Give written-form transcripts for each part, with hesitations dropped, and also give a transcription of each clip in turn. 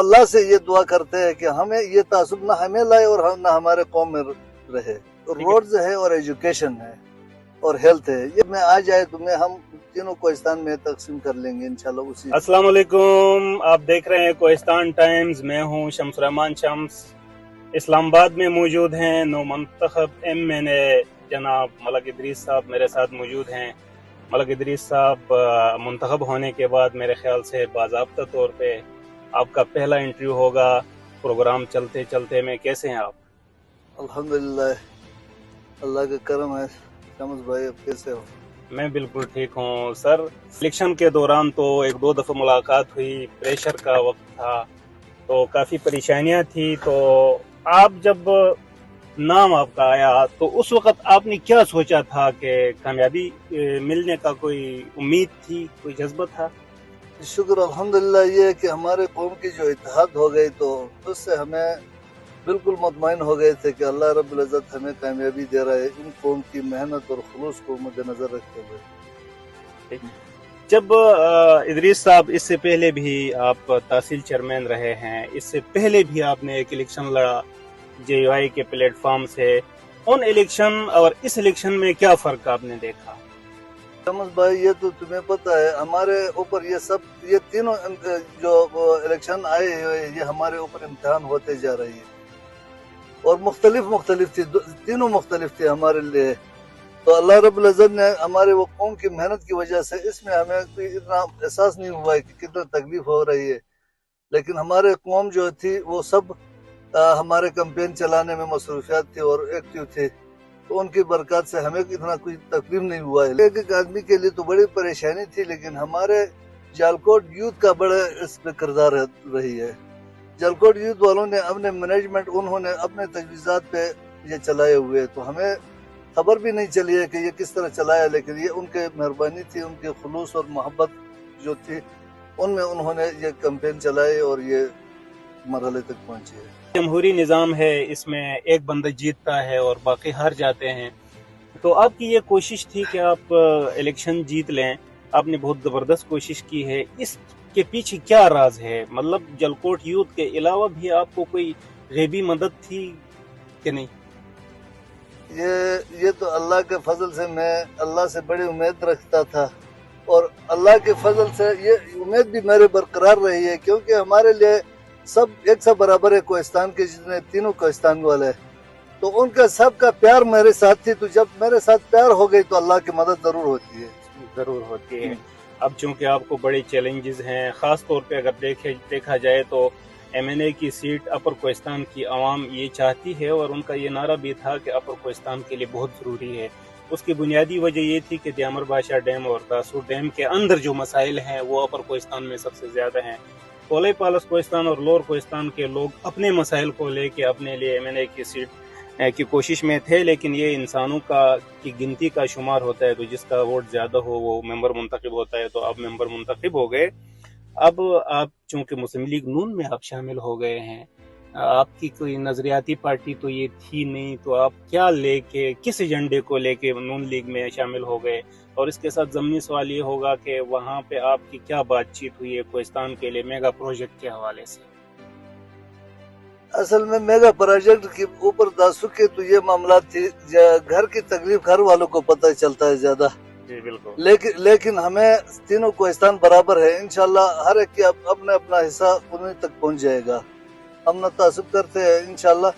अल्लाह से ये दुआ करते हैं कि हमें ये तासुब ना हमें लाए और ना हमारे कौम में रहे। रोड्स है और एजुकेशन है और हेल्थ है, ये में आ जाए तो मैं हम तीनों कोहिस्तान में तकसीम कर लेंगे इंशाल्लाह। उसी अस्सलाम वालेकुम, आप देख रहे हैं कोहिस्तान टाइम्स। मैं हूं शम्स रहमान शम्स। इस्लामाबाद में मौजूद हैं नौ मंतखब MNA जनाब मलक इदरीस साहब मेरे साथ मौजूद हैं। मलक इदरीस साहब मुंतखब होने के बाद मेरे ख्याल से बाज़ाब्ता तौर पे आपका पहला इंटरव्यू होगा प्रोग्राम चलते चलते में। कैसे हैं आप? अल्हम्दुलिल्लाह, अल्लाह का करम है। शम्स भाई अब कैसे हो? मैं बिल्कुल ठीक हूँ सर। इलेक्शन के दौरान तो एक दो दफ़ा मुलाकात हुई, प्रेशर का वक्त था तो काफ़ी परेशानियाँ थी। तो आप जब नाम आपका आया तो उस वक्त आपने क्या सोचा था कि कामयाबी मिलने का कोई उम्मीद थी, कोई जज्बा था? शुक्र अल्हम्दुलिल्लाह ये है कि हमारे कौम की जो इत्तेहाद हो गई तो उससे हमें बिल्कुल मुतमईन हो गए थे कि अल्लाह रब्बुल इज़्ज़त हमें कामयाबी दे रहा है इन कौम की मेहनत और खुलूस को मद्देनजर रखते हुए। जब इदरीस साहब, इससे पहले भी आप तहसील चेयरमैन रहे हैं, इससे पहले भी आपने एक इलेक्शन लड़ा JUI के प्लेटफॉर्म से। उन इलेक्शन और इस इलेक्शन में क्या फर्क आपने देखा? शम्स भाई ये तो तुम्हें पता है, हमारे ऊपर ये तीनों जो इलेक्शन आए हुए ये हमारे ऊपर इम्तिहान होते जा रही है और मुख्तलिफ थी, तीनों मुख्तलिफ थे हमारे लिए। तो अल्लाह रब्बुल इज़्ज़त ने हमारे वो कौम की मेहनत की वजह से इसमें हमें कोई इतना एहसास नहीं हुआ है कि कितना तकलीफ हो रही है, लेकिन हमारे कौम जो थी वो सब हमारे कैंपेन चलाने में मसरूफियात थी और एक्टिव थे, तो उनकी बरकत से हमें इतना कोई तकलीफ नहीं हुआ है। एक आदमी के लिए तो बड़ी परेशानी थी, लेकिन हमारे जालकोट यूथ का बड़ा इस पे किरदार रही है। जालकोट यूथ वालों ने अपने मैनेजमेंट उन्होंने अपने तजवीज़ात पे ये चलाए हुए, तो हमें खबर भी नहीं चली है कि ये किस तरह चलाया, लेकिन ये उनके मेहरबानी थी, उनके खुलूस और मोहब्बत जो थी उनमें उन्होंने ये कैंपेन चलाए और ये मरहले तक पहुंचे है। जमहूरी निज़ाम है, इसमें एक बंदा जीतता है और बाकी हार जाते हैं। तो आपकी ये कोशिश थी कि आप इलेक्शन जीत लें, आपने बहुत ज़बरदस्त कोशिश की है। इसके पीछे क्या राज है? मतलब जलकोट यूथ के अलावा भी आपको कोई गैबी मदद थी कि नहीं? ये तो अल्लाह के फजल से मैं अल्लाह से बड़ी उम्मीद रखता था और अल्लाह के फजल से ये उम्मीद भी मेरे बरकरार रही है, क्योंकि हमारे लिए सब एक सा बराबर है। कोहिस्तान के जितने तीनों कोहिस्तान वाले तो उनका सबका प्यार मेरे साथ थी, तो जब मेरे साथ प्यार हो गई तो अल्लाह की मदद जरूर होती है। ज़रूर होती है। अब चूंकि आपको बड़े चैलेंजेस हैं, ख़ास तौर पे अगर देखा जाए तो MNA की सीट अपर कोहिस्तान की आवाम ये चाहती है और उनका ये नारा भी था कि अपर कोहिस्तान के लिए बहुत ज़रूरी है। उसकी बुनियादी वजह ये थी कि दियामर बादशाह डैम और दासूर डैम के अंदर जो मसाइल हैं वो अपर कोहिस्तान में सबसे ज़्यादा हैं। कोलाई पालस कोहिस्तान और लोअर कोहिस्तान के लोग अपने मसाइल को लेके अपने लिए MNA की सीट की कोशिश में थे, लेकिन ये इंसानों की गिनती का शुमार होता है, तो जिसका वोट ज़्यादा हो वो मेंबर मुंतखब होता है। तो अब मेंबर मुंतखब हो गए। अब आप चूंकि मुस्लिम लीग नून में आप शामिल हो गए हैं, आपकी कोई नजरियाती पार्टी तो ये थी नहीं, तो आप क्या लेके, किस एजेंडे को लेके नून लीग में शामिल हो गए? और इसके साथ ज़मीनी सवाल ये होगा कि वहाँ पे आपकी क्या बातचीत हुई है कोहिस्तान के लिए मेगा प्रोजेक्ट के हवाले से? असल में मेगा प्रोजेक्ट के ऊपर दासूर के तो ये मामला थी, घर की तकलीफ घर वालों को पता चलता है ज्यादा। जी बिल्कुल। लेकिन हमें तीनों कोहिस्तान बराबर है, इंशाल्लाह हर एक की अपना अपना हिस्सा उन्हीं तक पहुंच जाएगा। हम न तासुब करते हैं इंशाल्लाह,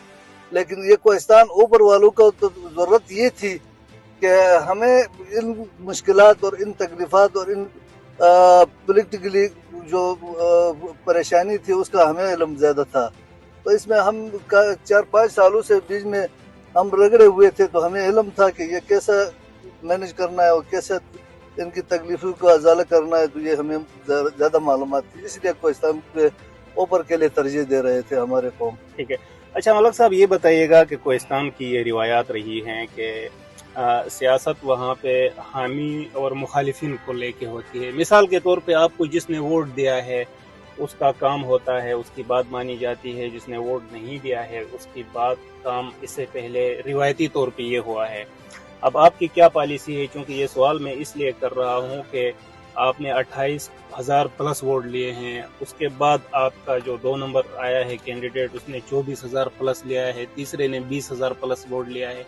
लेकिन ये कोहिस्तान ऊपर वालों को तो जरूरत ये थी कि हमें इन मुश्किलात और इन तकलीफात और इन पॉलिटिकली जो परेशानी थी उसका हमें इल्म ज्यादा था। तो इसमें हम 4-5 सालों से बीच में हम रगड़े हुए थे, तो हमें इल्म था कि ये कैसा मैनेज करना है और कैसे इनकी तकलीफों को अजाला करना है, तो ये हमें ज्यादा मालूमात थी, इसलिए कोहिस्तान के ऊपर के लिए तरजीह दे रहे थे हमारे कौम। ठीक है। अच्छा मलक साहब, ये बताइएगा कि कोहिस्तान की ये रिवायात रही हैं कि सियासत वहाँ पे हामी और मुखालिफिन को लेके होती है। मिसाल के तौर पे आपको जिसने वोट दिया है उसका काम होता है, उसकी बात मानी जाती है। जिसने वोट नहीं दिया है उसकी बात काम इससे पहले रिवायती तौर पे ये हुआ है। अब आपकी क्या पॉलिसी है? क्योंकि ये सवाल मैं इसलिए कर रहा हूँ कि آپ نے 28,000 پلس ووٹ لیے ہیں. اس کے بعد آپ کا جو 2 نمبر آیا ہے کینڈیڈیٹ اس نے 24,000 پلس لیا ہے, تیسرے نے 20,000 پلس ووٹ لیا ہے.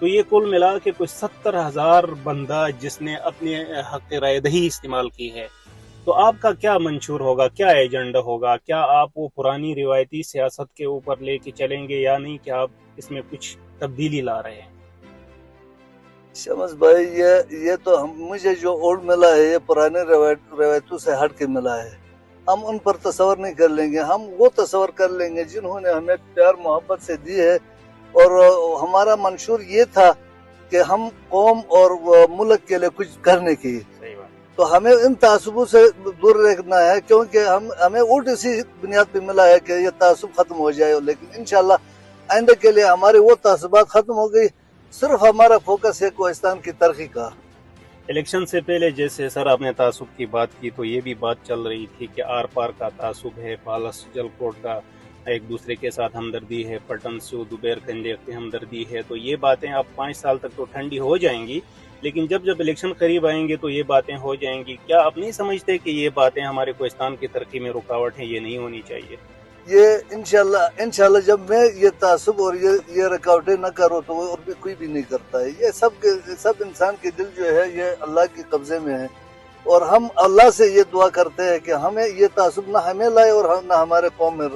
تو یہ کل ملا کے کوئی 70,000 بندہ جس نے اپنے حق رائے دہی استعمال کی ہے. تو آپ کا کیا منشور ہوگا, کیا ایجنڈا ہوگا؟ کیا آپ وہ پرانی روایتی سیاست کے اوپر لے کے چلیں گے یا نہیں, کہ آپ اس میں کچھ تبدیلی لا رہے ہیں؟ شمس بھائی یہ تو مجھے جو اوٹ ملا ہے یہ پرانے روایتوں سے ہٹ کے ملا ہے. ہم ان پر تصور نہیں کر لیں گے, ہم وہ تصور کر لیں گے جنہوں نے ہمیں پیار محبت سے دی ہے. اور ہمارا منشور یہ تھا کہ ہم قوم اور ملک کے لیے کچھ کرنے کی. تو ہمیں ان تعصبوں سے دور رکھنا ہے, کیونکہ ہمیں ووٹ اسی بنیاد پہ ملا ہے کہ یہ تعصب ختم ہو جائے. لیکن انشاءاللہ آئندہ کے لیے ہمارے وہ تعصبات ختم ہو گئی, صرف ہمارا فوکس ہے کوہستان کی ترقی کا. الیکشن سے پہلے جیسے سر آپ نے تعصب کی بات کی تو یہ بھی بات چل رہی تھی کہ آر پار کا تعصب ہے, پالس جلکوٹ کا ایک دوسرے کے ساتھ ہمدردی ہے, پٹن سو دوبیر کنڈے کی ہمدردی ہے. تو یہ باتیں اب 5 سال تک تو ٹھنڈی ہو جائیں گی, لیکن جب الیکشن قریب آئیں گے تو یہ باتیں ہو جائیں گی. کیا آپ نہیں سمجھتے کہ یہ باتیں ہمارے کوہستان کی ترقی میں رکاوٹ ہیں, یہ نہیں ہونی چاہیے؟ یہ انشاءاللہ جب میں یہ تعصب اور یہ رکاوٹیں نہ کروں تو اور بھی کوئی بھی نہیں کرتا ہے. یہ سب انسان کے دل جو ہے یہ اللہ کے قبضے میں ہے, اور ہم اللہ سے یہ دعا کرتے ہیں کہ ہمیں یہ تعصب نہ ہمیں لائے اور نہ ہمارے قوم میں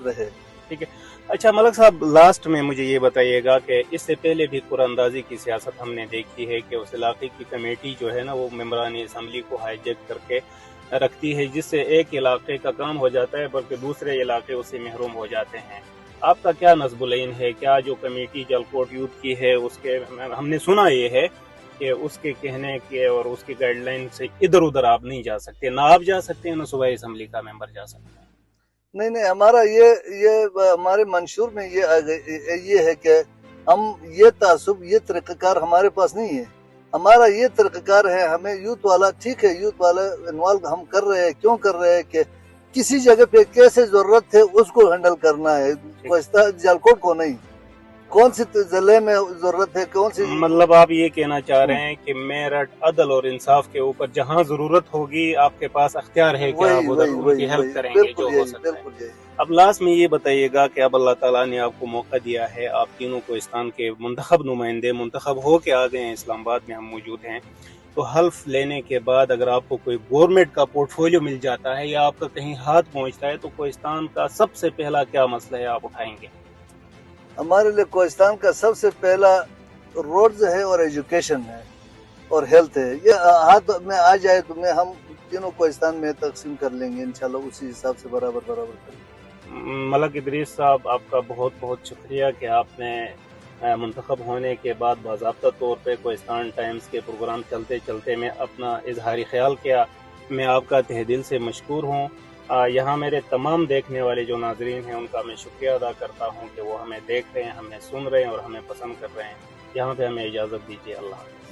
رہے. ٹھیک ہے. اچھا ملک صاحب, لاسٹ میں مجھے یہ بتائیے گا کہ اس سے پہلے بھی قرآن اندازی کی سیاست ہم نے دیکھی ہے کہ اس علاقے کی کمیٹی جو ہے نا وہ ممبران اسمبلی کو ہائی جیک کر کے رکھتی ہے, جس سے ایک علاقے کا کام ہو جاتا ہے بلکہ دوسرے علاقے اس سے محروم ہو جاتے ہیں. آپ کا کیا نصب العین ہے؟ کیا جو کمیٹی جلکوٹ یوتھ کی ہے اس کے ہم نے سنا یہ ہے کہ اس کے کہنے کے اور اس کی گائیڈ لائن سے ادھر ادھر آپ نہیں جا سکتے, نہ آپ جا سکتے ہیں نہ صوبائی اسمبلی کا ممبر جا سکتے ہیں. نہیں, ہمارا یہ ہمارے منشور میں یہ ہے کہ ہم یہ تعصب یہ طریقہ کار ہمارے پاس نہیں ہے. ہمارا یہ طریقہ کار ہے, ہمیں یوتھ والا ٹھیک ہے, یوتھ والا انوالو ہم کر رہے ہیں. کیوں کر رہے ہیں کہ کسی جگہ پہ کیسے ضرورت ہے اس کو ہینڈل کرنا ہے, جلکوٹ کو نہیں. کون سی ضلع میں ضرورت ہے, کون سی, مطلب آپ یہ کہنا چاہ رہے ہیں کہ میرٹ عدل اور انصاف کے اوپر جہاں ضرورت ہوگی آپ کے پاس اختیار ہے کہ آپ ادھر ان کی ہیلپ کریں گے جو ہو سکتا ہے. اب لاسٹ میں یہ بتائیے گا کہ اب اللہ تعالیٰ نے آپ کو موقع دیا ہے, آپ تینوں کوہستان کے منتخب نمائندے منتخب ہو کے آ گئے ہیں, اسلام آباد میں ہم موجود ہیں. تو حلف لینے کے بعد اگر آپ کو کوئی گورنمنٹ کا پورٹ فولیو مل جاتا ہے یا آپ کا کہیں ہاتھ پہنچتا ہے تو کوہستان کا سب سے پہلا کیا مسئلہ ہے آپ اٹھائیں گے؟ ہمارے لیے کوہستان کا سب سے پہلا روڈز ہے اور ایجوکیشن ہے اور ہیلتھ ہے. یہ ہاتھ میں آ جائے تو ہم تینوں کوہستان میں تقسیم کر لیں گے انشاءاللہ, اسی حساب سے برابر کریں گے. ملک ادریس صاحب, آپ کا بہت بہت شکریہ کہ آپ نے منتخب ہونے کے بعد باضابطہ طور پہ کوہستان ٹائمز کے پروگرام چلتے چلتے میں اپنا اظہاری خیال کیا. میں آپ کا تہ دل سے مشکور ہوں. یہاں میرے تمام دیکھنے والے جو ناظرین ہیں ان کا میں شکریہ ادا کرتا ہوں کہ وہ ہمیں دیکھ رہے ہیں, ہمیں سن رہے ہیں اور ہمیں پسند کر رہے ہیں. یہاں پہ ہمیں اجازت دیجیے. اللہ حافظ.